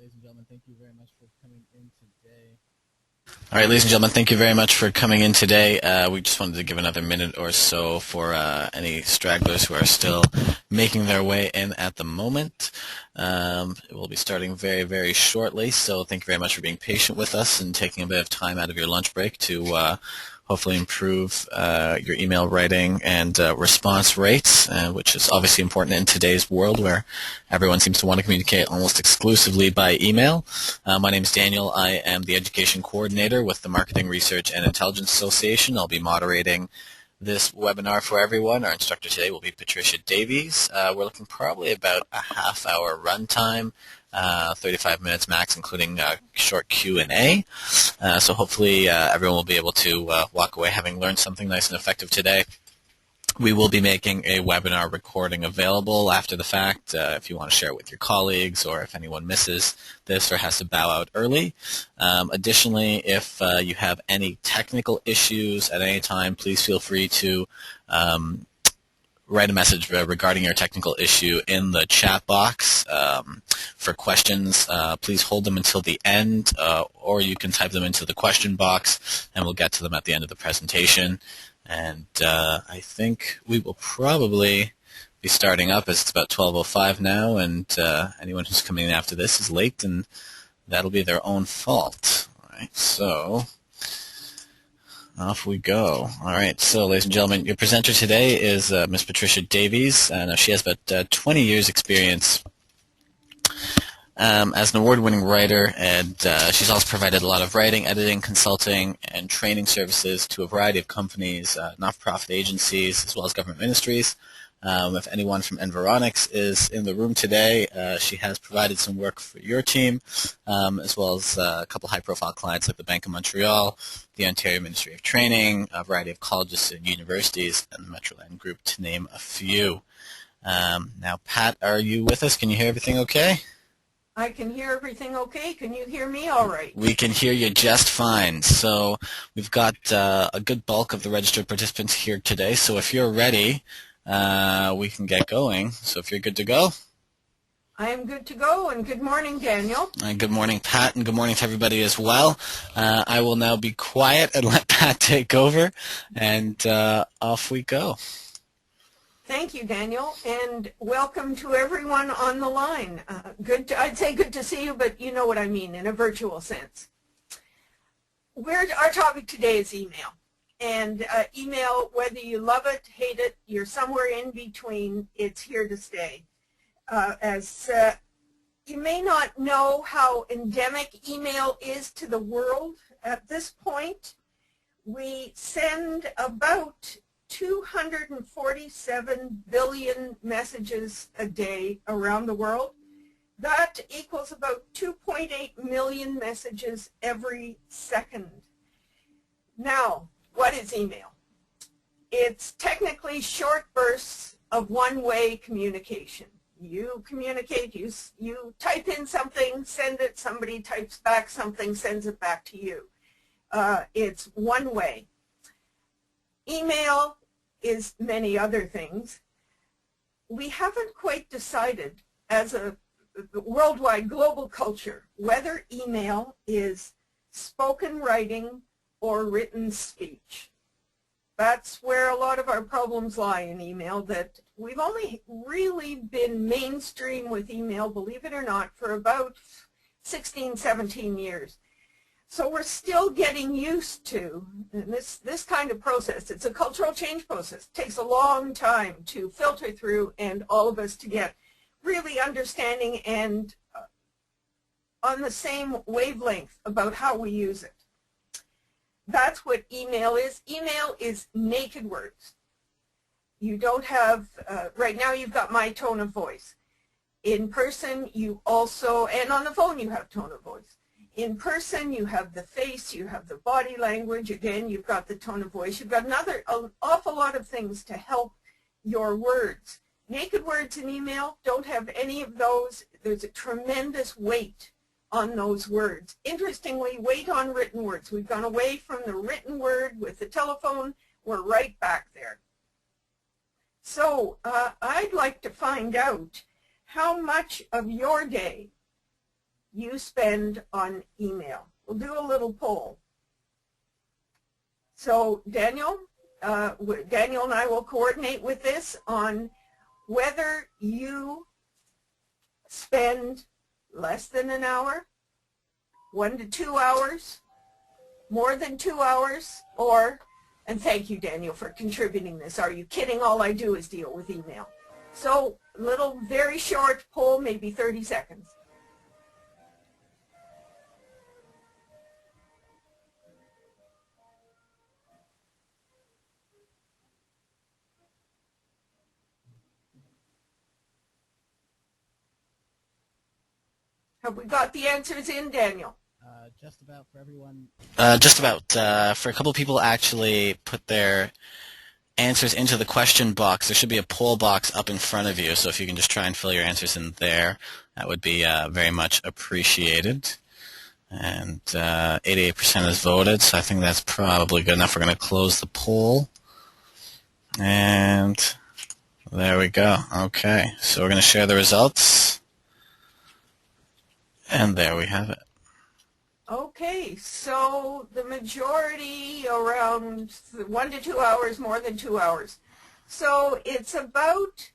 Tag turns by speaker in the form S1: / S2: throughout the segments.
S1: ladies and gentlemen, thank you very much for coming in today. All right, ladies and gentlemen, thank you very much for coming in today. We just wanted to give another minute or so for any stragglers who are still making their way in at the moment. We'll be starting very, very shortly, so thank you very much for being patient with us and taking a bit of time out of your lunch break to hopefully improve your email writing and response rates, which is obviously important in today's world where everyone seems to want to communicate almost exclusively by email. My name is Daniel. I am the Education Coordinator with the Marketing Research and Intelligence Association. I'll be moderating this webinar for everyone. Our instructor today will be Patricia Davies. We're looking probably about a half-hour runtime, 35 minutes max, including short Q&A. So hopefully everyone will be able to walk away having learned something nice and effective today. We will be making a webinar recording available after the fact if you want to share it with your colleagues or if anyone misses this or has to bow out early. Additionally, if you have any technical issues at any time, please feel free to write a message regarding your technical issue in the chat box. For questions, please hold them until the end, or you can type them into the question box, and we'll get to them at the end of the presentation. And I think we will probably be starting up as it's about 12:05 now, and anyone who's coming in after this is late, and that'll be their own fault. All right, so off we go. All right, so ladies and gentlemen, your presenter today is Ms. Patricia Davies, and she has about 20 years' experience as an award-winning writer, and she's also provided a lot of writing, editing, consulting, and training services to a variety of companies, not-for-profit agencies, as well as government ministries. If anyone from Environics is in the room today, she has provided some work for your team, as well as a couple high-profile clients like the Bank of Montreal, the Ontario Ministry of Training, a variety of colleges and universities, and the Metroland Group, to name a few. Now, Pat, are you with us? Can you hear everything okay?
S2: I can hear everything okay. Can you hear me all right?
S1: We can hear you just fine. So we've got a good bulk of the registered participants here today. So if you're ready, we can get going. So if you're good to go.
S2: I am good to go, and good morning, Daniel.
S1: And good morning, Pat, and good morning to everybody as well. I will now be quiet and let Pat take over, and off we go.
S2: Thank you, Daniel, and welcome to everyone on the line. I'd say good to see you, but you know what I mean in a virtual sense. Our topic today is email. And email, whether you love it, hate it, you're somewhere in between, it's here to stay. You may not know how endemic email is to the world at this point. We send about 247 billion messages a day around the world. That equals about 2.8 million messages every second. Now, what is email? It's technically short bursts of one-way communication. You communicate, you type in something, send it, somebody types back something, sends it back to you. It's one way. Email is many other things. We haven't quite decided as a worldwide global culture whether email is spoken writing or written speech. That's where a lot of our problems lie in email, that we've only really been mainstream with email, believe it or not, for about 16, 17 years. So we're still getting used to this kind of process. It's a cultural change process. It takes a long time to filter through and all of us to get really understanding and on the same wavelength about how we use it. That's what email is. Email is naked words. You don't have, right now you've got my tone of voice. In person you also, and on the phone you have tone of voice. In person you have the face, you have the body language, again you've got the tone of voice, you've got an awful lot of things to help your words. Naked words in email don't have any of those. There's a tremendous weight on those words. Interestingly, weight on written words. We've gone away from the written word with the telephone. We're right back there. So I'd like to find out how much of your day you spend on email. We'll do a little poll. So Daniel and I will coordinate with this on whether you spend less than an hour, 1 to 2 hours, more than 2 hours, or, and thank you, Daniel, for contributing this. Are you kidding? All I do is deal with email. So, little, very short poll, maybe 30 seconds. Have we got the answers in, Daniel?
S1: Just about for everyone. Just about. For a couple of people actually put their answers into the question box. There should be a poll box up in front of you, so if you can just try and fill your answers in there, that would be very much appreciated. And 88% has voted, so I think that's probably good enough. We're going to close the poll. And there we go. Okay, so we're going to share the results. And there we have it.
S2: Okay, so the majority around 1 to 2 hours, more than 2 hours. So it's about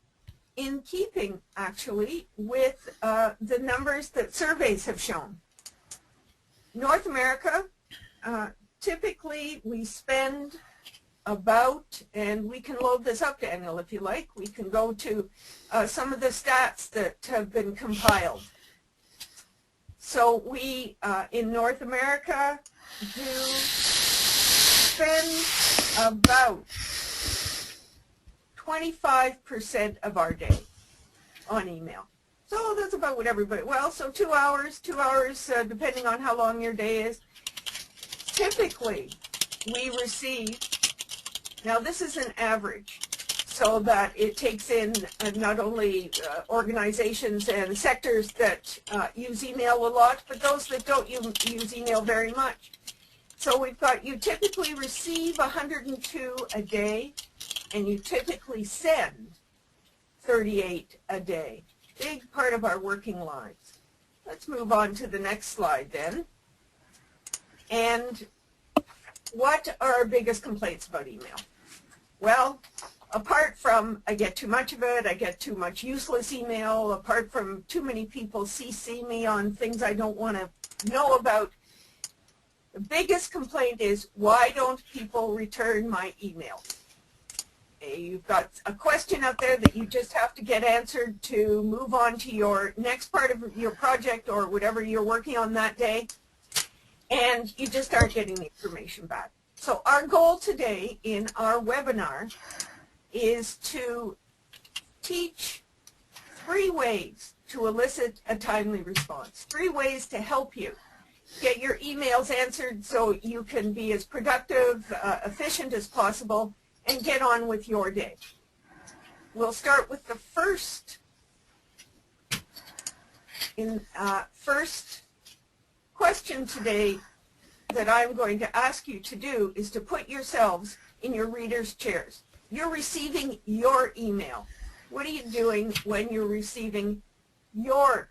S2: in keeping, actually, with the numbers that surveys have shown. North America, typically we spend about, and we can load this up, Daniel, if you like. We can go to some of the stats that have been compiled. So we, in North America, do spend about 25% of our day on email. So that's about what everybody, well, so 2 hours, depending on how long your day is. Typically, we receive, now this is an average, so that it takes in not only organizations and sectors that use email a lot, but those that don't use email very much. So we've got, you typically receive 102 a day, and you typically send 38 a day. Big part of our working lives. Let's move on to the next slide then. And what are our biggest complaints about email? Well, apart from I get too much of it, I get too much useless email, apart from too many people CC me on things I don't want to know about, the biggest complaint is, why don't people return my email? You've got a question out there that you just have to get answered to move on to your next part of your project or whatever you're working on that day, and you just aren't getting the information back. So our goal today in our webinar is to teach 3 ways to elicit a timely response, 3 ways to help you get your emails answered so you can be as productive, efficient as possible, and get on with your day. We'll start with the first question today that I'm going to ask you to do is to put yourselves in your readers' chairs. You're receiving your email. What are you doing when you're receiving your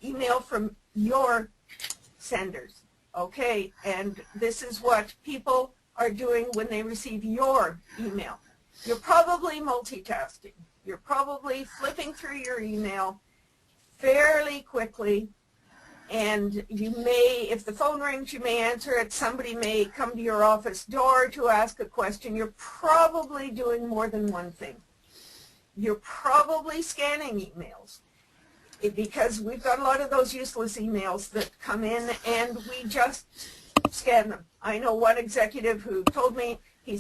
S2: email from your senders? Okay, and this is what people are doing when they receive your email. You're probably multitasking. You're probably flipping through your email fairly quickly, and you may, if the phone rings, you may answer it. Somebody may come to your office door to ask a question. You're probably doing more than one thing. You're probably scanning emails, because we've got a lot of those useless emails that come in and we just scan them. I know one executive who told me he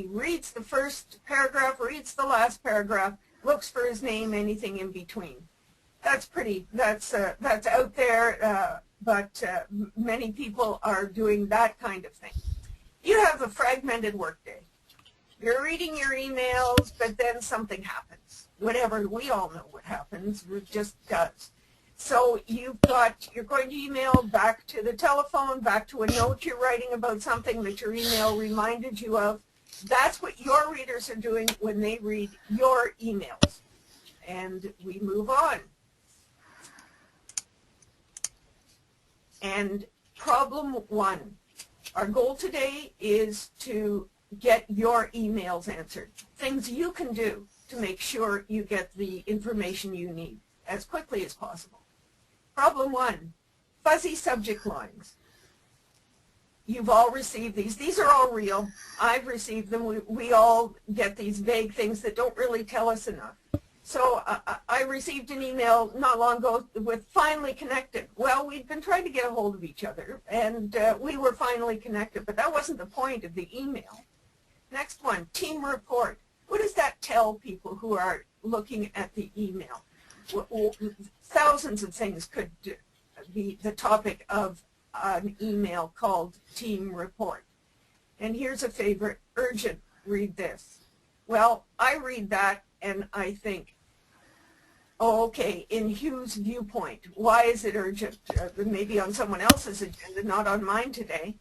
S2: reads the first paragraph, reads the last paragraph, looks for his name, anything in between. That's out there, but many people are doing that kind of thing. You have a fragmented workday. You're reading your emails, but then something happens. Whatever, we all know what happens, it just does. So you're going to email back to the telephone, back to a note you're writing about something that your email reminded you of. That's what your readers are doing when they read your emails. And we move on. And problem one, our goal today is to get your emails answered. Things you can do to make sure you get the information you need as quickly as possible. Problem one, fuzzy subject lines. You've all received these. These are all real. I've received them. We all get these vague things that don't really tell us enough. So I received an email not long ago with finally connected. Well, we'd been trying to get a hold of each other, and we were finally connected, but that wasn't the point of the email. Next one, team report. What does that tell people who are looking at the email? Thousands of things could be the topic of an email called team report. And here's a favorite, urgent, read this. Well, I read that and I think, oh, okay, in Hugh's viewpoint, why is it urgent? Maybe on someone else's agenda, not on mine today.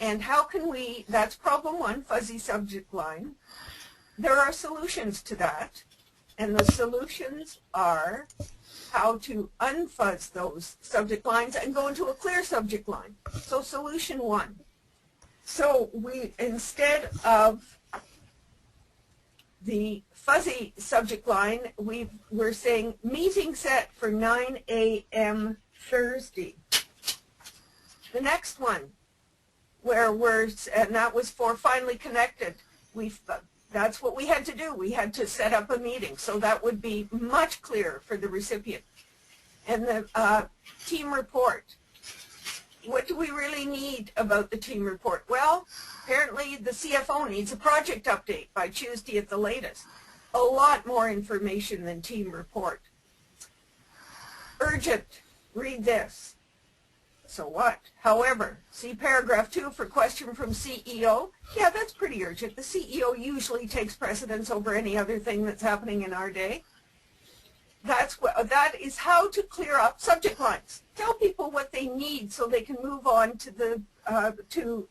S2: And how can we, that's problem one, fuzzy subject line. There are solutions to that, and the solutions are how to unfuzz those subject lines and go into a clear subject line. So solution one. So we, instead of the fuzzy subject line, we're saying meeting set for 9 a.m. Thursday. The next one, and that was for finally connected. That's what we had to do. We had to set up a meeting, so that would be much clearer for the recipient. And the team report. What do we really need about the team report? Well, apparently the CFO needs a project update by Tuesday at the latest. A lot more information than team report. Urgent, read this. So what? However, see paragraph 2 for question from CEO. Yeah, that's pretty urgent. The CEO usually takes precedence over any other thing that's happening in our day. That is how to clear up subject lines. Tell people what they need so they can move on to the to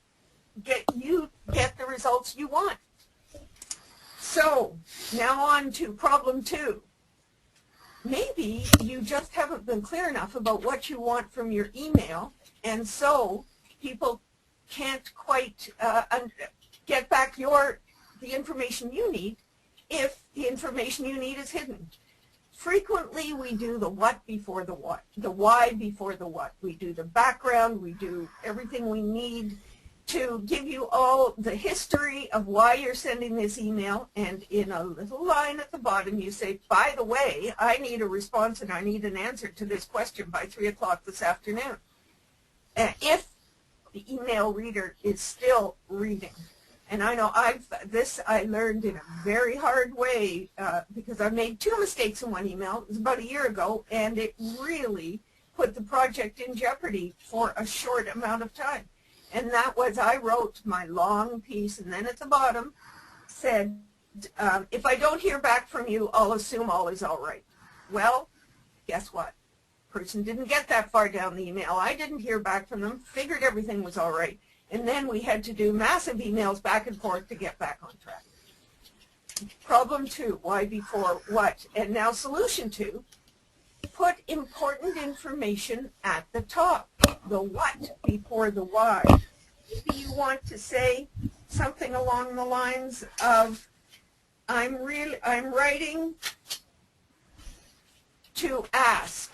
S2: get the results you want. So now on to problem 2. Maybe you just haven't been clear enough about what you want from your email, and so people can't quite get back the information you need if the information you need is hidden. Frequently we do the what before the what, the why before the what. We do the background, we do everything we need to give you all the history of why you're sending this email, and in a little line at the bottom you say, by the way, I need a response and I need an answer to this question by 3 o'clock this afternoon. If the email reader is still reading. And I know I learned in a very hard way because I made 2 mistakes in one email. It was about a year ago, and it really put the project in jeopardy for a short amount of time. And that was, I wrote my long piece, and then at the bottom said, if I don't hear back from you, I'll assume all is all right. Well, guess what? Person didn't get that far down the email. I didn't hear back from them, figured everything was all right. And then we had to do massive emails back and forth to get back on track. Problem 2, why before what? And now solution 2, put important information at the top. The what before the why. Maybe you want to say something along the lines of, I'm writing to ask.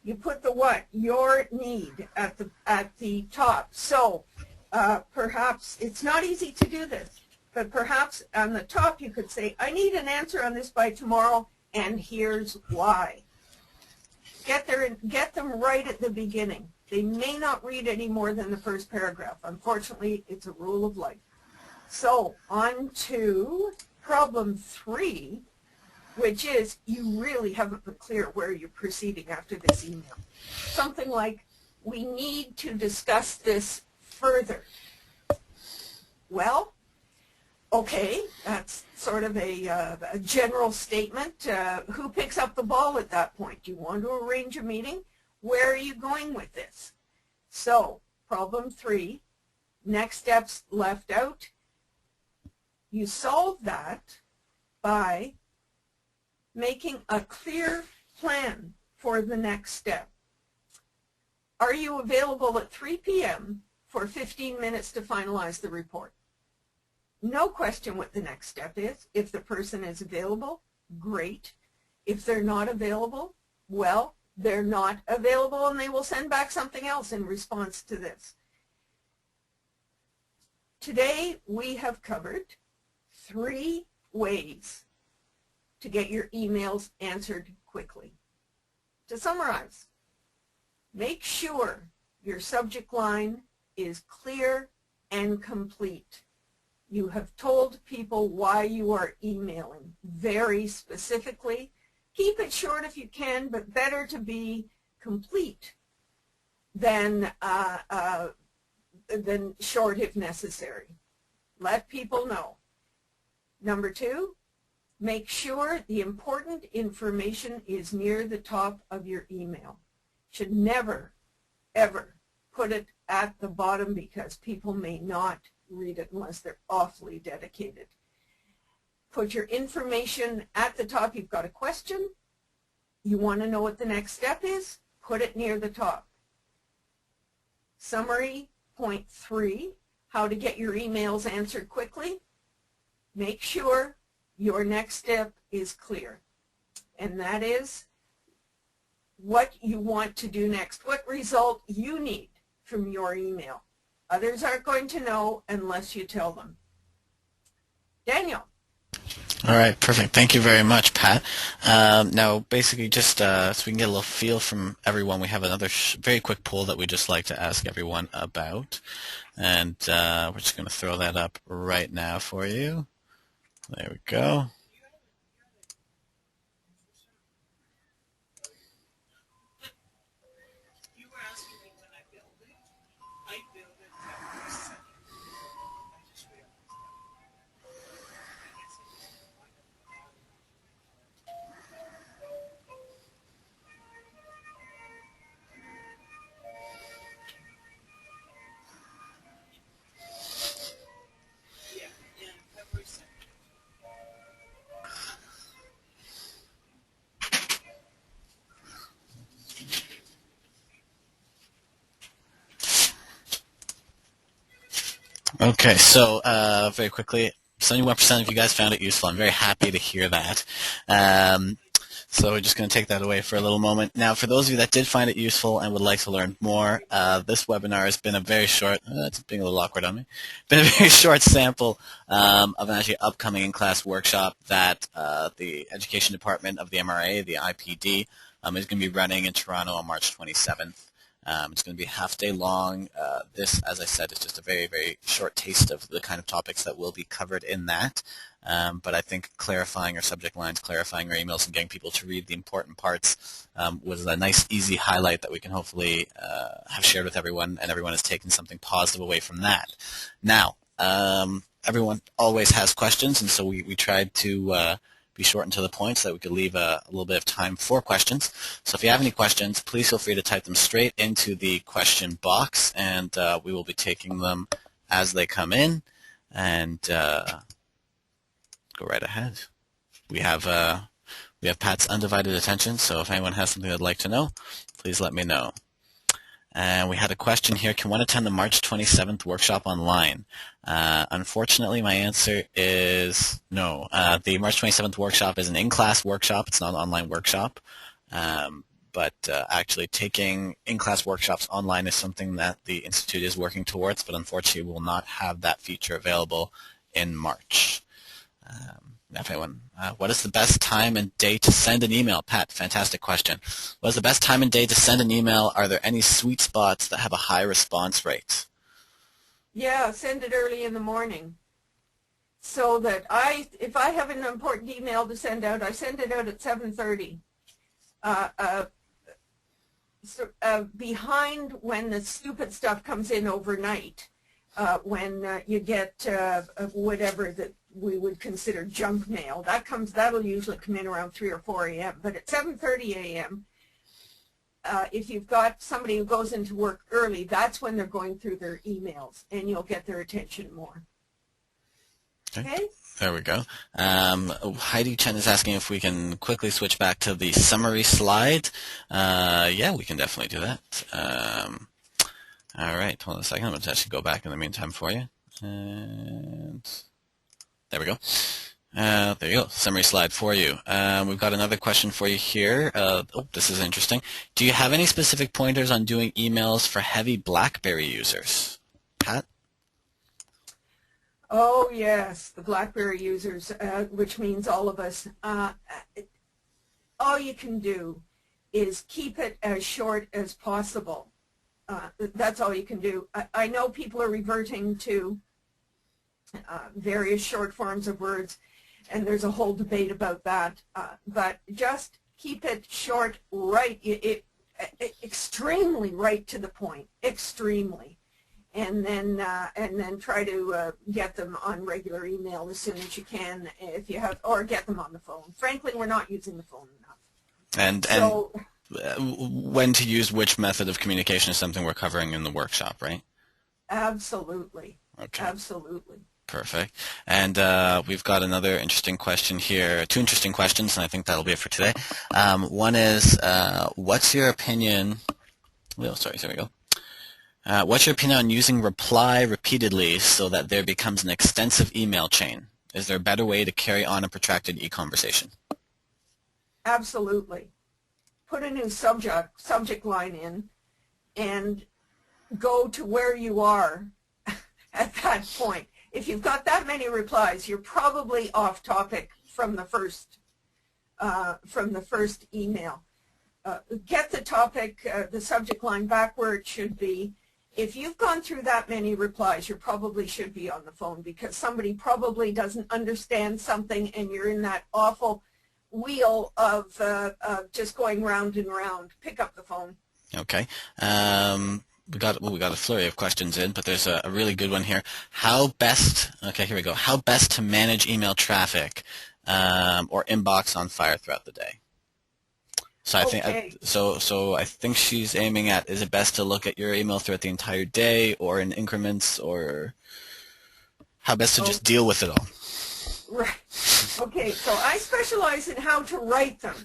S2: You put the what, your need, at the top. So perhaps it's not easy to do this, but perhaps on the top you could say, I need an answer on this by tomorrow, and here's why. Get them right at the beginning. They may not read any more than the first paragraph. Unfortunately, it's a rule of life. So on to problem 3, which is you really haven't been clear where you're proceeding after this email. Something like, we need to discuss this further. Well, okay, that's sort of a general statement. Who picks up the ball at that point? Do you want to arrange a meeting? Where are you going with this? So, problem 3, next steps left out. You solve that by making a clear plan for the next step. Are you available at 3 p.m. for 15 minutes to finalize the report? No question what the next step is. If the person is available, great. If they're not available, well, they're not available and they will send back something else in response to this. Today we have covered 3 ways to get your emails answered quickly. To summarize, make sure your subject line is clear and complete. You have told people why you are emailing very specifically. Keep it short if you can, but better to be complete than short if necessary. Let people know. Number 2, make sure the important information is near the top of your email. Should never, ever put it at the bottom because people may not read it unless they're awfully dedicated. Put your information at the top. You've got a question. You want to know what the next step is? Put it near the top. Summary point 3, how to get your emails answered quickly. Make sure your next step is clear. And that is what you want to do next, what result you need from your email. Others aren't going to know unless you tell them. Daniel.
S1: All right, perfect. Thank you very much, Pat. Now, basically, just so we can get a little feel from everyone, we have another very quick poll that we just like to ask everyone about. And we're just going to throw that up right now for you. There we go. Okay, so very quickly, 71% of you guys found it useful. I'm very happy to hear that. So we're just going to take that away for a little moment. Now, for those of you that did find it useful and would like to learn more, this webinar has been a very short, it's being a little awkward on me, been a very short sample of an actually upcoming in-class workshop that the Education Department of the MRA, the IPD, is going to be running in Toronto on March 27th. It's going to be a half day long. This, as I said, is just a very, very short taste of the kind of topics that will be covered in that. But I think clarifying our subject lines, clarifying our emails, and getting people to read the important parts was a nice, easy highlight that we can hopefully have shared with everyone, and everyone has taken something positive away from that. Now, everyone always has questions, and so we tried to be short and to the point so that we could leave a little bit of time for questions. So if you have any questions, please feel free to type them straight into the question box, and we will be taking them as they come in. And go right ahead. We have Pat's undivided attention, so if anyone has something they'd like to know, please let me know. And we had a question here, can one attend the March 27th workshop online? Unfortunately, my answer is no. The March 27th workshop is an in-class workshop. It's not an online workshop. But actually taking in-class workshops online is something that the Institute is working towards, but unfortunately will not have that feature available in March. If anyone, what is the best time and day to send an email? Pat, fantastic question. What is the best time and day to send an email? Are there any sweet spots that have a high response rate?
S2: Yeah, send it early in the morning. So that if I have an important email to send out, I send it out at 7:30. Behind when the stupid stuff comes in overnight, when you get whatever that we would consider junk mail, that'll usually come in around 3 or 4 a.m. But at 7:30 a.m., if you've got somebody who goes into work early, that's when they're going through their emails, and you'll get their attention more.
S1: Okay.
S2: Okay?
S1: There we go. Heidi Chen is asking if we can quickly switch back to the summary slide. Yeah, we can definitely do that. All right, hold on a second. I'm going to actually go back in the meantime for you. And there we go. There you go. Summary slide for you. We've got another question for you here. This is interesting. Do you have any specific pointers on doing emails for heavy BlackBerry users? Pat?
S2: Oh, yes, the BlackBerry users, which means all of us. All you can do is keep it as short as possible. That's all you can do. I know people are reverting to various short forms of words, and there's a whole debate about that. But just keep it short, extremely right to the point, extremely. And then try to get them on regular email as soon as you can, if you have, or get them on the phone. Frankly, we're not using the phone enough.
S1: And when to use which method of communication is something we're covering in the workshop, right?
S2: Absolutely.
S1: Okay.
S2: Absolutely.
S1: Perfect. And we've got another interesting question here, two interesting questions, and I think that'll be it for today. One is, what's your opinion? Oh, sorry, there we go. What's your opinion on using reply repeatedly so that there becomes an extensive email chain? Is there a better way to carry on a protracted e-conversation?
S2: Absolutely. Put a new subject line in and go to where you are at that point. If you've got that many replies, you're probably off topic from the first email. Get the topic, the subject line back where it should be. If you've gone through that many replies, you probably should be on the phone, because somebody probably doesn't understand something and you're in that awful wheel of just going round and round. Pick up the phone.
S1: Okay. We got a flurry of questions in, but there's a really good one here. Okay, here we go. How best to manage email traffic or inbox on fire throughout the day? So I think so I think she's aiming at, is it best to look at your email throughout the entire day or in increments, or how best to just deal with it all?
S2: Right. Okay, so I specialize in how to write them.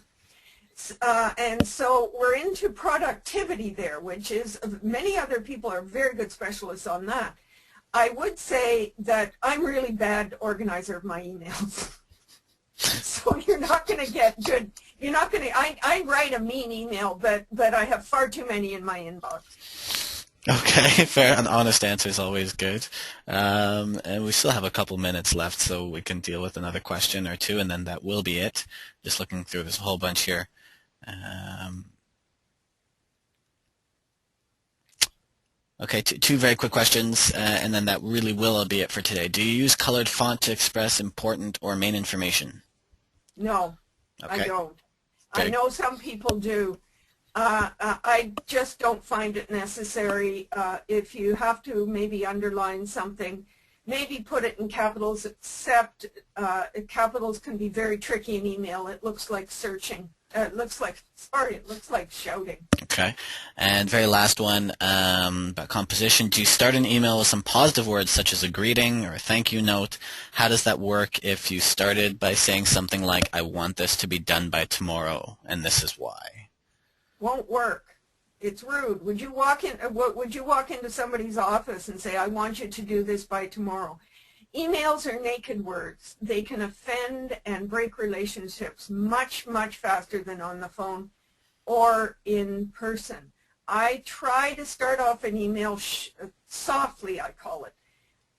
S2: And so we're into productivity there, which is, many other people are very good specialists on that. I would say that I'm really bad organizer of my emails. So you're not going to get good, you're not going to, I write a mean email, but I have far too many in my inbox.
S1: Okay, fair. An honest answer is always good. And we still have a couple minutes left, so we can deal with another question or two, and then that will be it. Just looking through this whole bunch here. Okay, two very quick questions, and then that really will be it for today. Do you use colored font to express important or main information?
S2: No, okay. I don't. Okay. I know some people do. I just don't find it necessary. If you have to maybe underline something, maybe put it in capitals, except capitals can be very tricky in email. It looks like searching. It looks like shouting.
S1: Okay. And very last one, about composition. Do you start an email with some positive words such as a greeting or a thank you note? How does that work if you started by saying something like, I want this to be done by tomorrow, and this is why?
S2: Won't work. It's rude. Would you walk into somebody's office and say, I want you to do this by tomorrow? Emails are naked words. They can offend and break relationships much, much faster than on the phone or in person. I try to start off an email softly, I call it.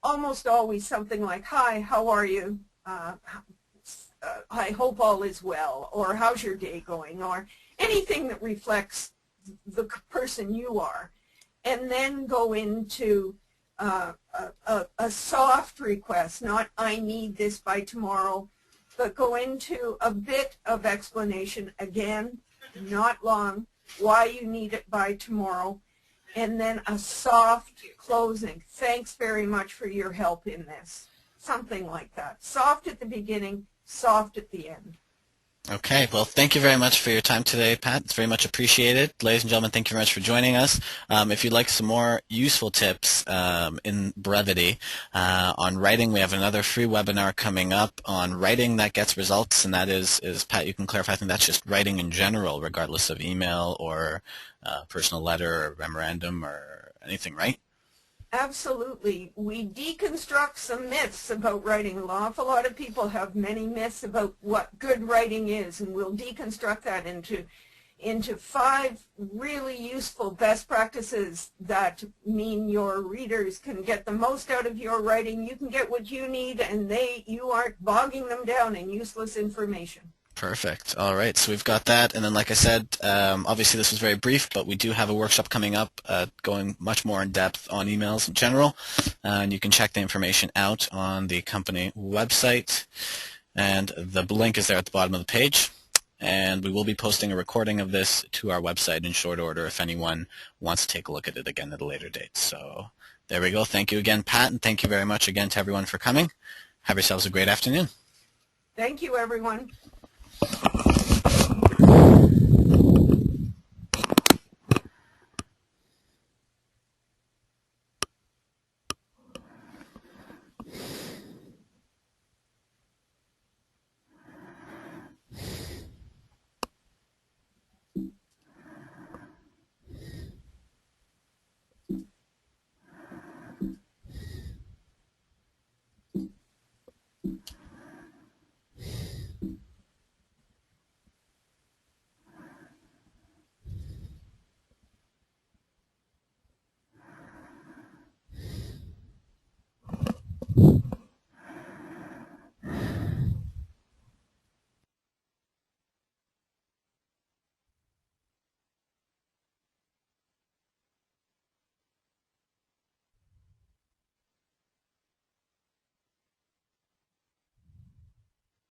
S2: Almost always something like, hi, how are you? I hope all is well, or how's your day going, or anything that reflects the person you are. And then go into a soft request, not I need this by tomorrow, but go into a bit of explanation, again, not long, why you need it by tomorrow, and then a soft closing. Thanks very much for your help in this. Something like that. Soft at the beginning, soft at the end.
S1: Okay, well, thank you very much for your time today, Pat. It's very much appreciated. Ladies and gentlemen, thank you very much for joining us. If you'd like some more useful tips in brevity on writing, we have another free webinar coming up on writing that gets results, and that is Pat, you can clarify, I think that's just writing in general, regardless of email or personal letter or memorandum or anything, right?
S2: Absolutely. We deconstruct some myths about writing. An awful lot of people have many myths about what good writing is, and we'll deconstruct that into 5 really useful best practices that mean your readers can get the most out of your writing. You can get what you need, and you aren't bogging them down in useless information.
S1: Perfect. All right, so we've got that, and then like I said, obviously this was very brief, but we do have a workshop coming up going much more in depth on emails in general, and you can check the information out on the company website, and the link is there at the bottom of the page, and we will be posting a recording of this to our website in short order if anyone wants to take a look at it again at a later date. So there we go. Thank you again, Pat, and thank you very much again to everyone for coming. Have yourselves a great afternoon.
S2: Thank you, everyone.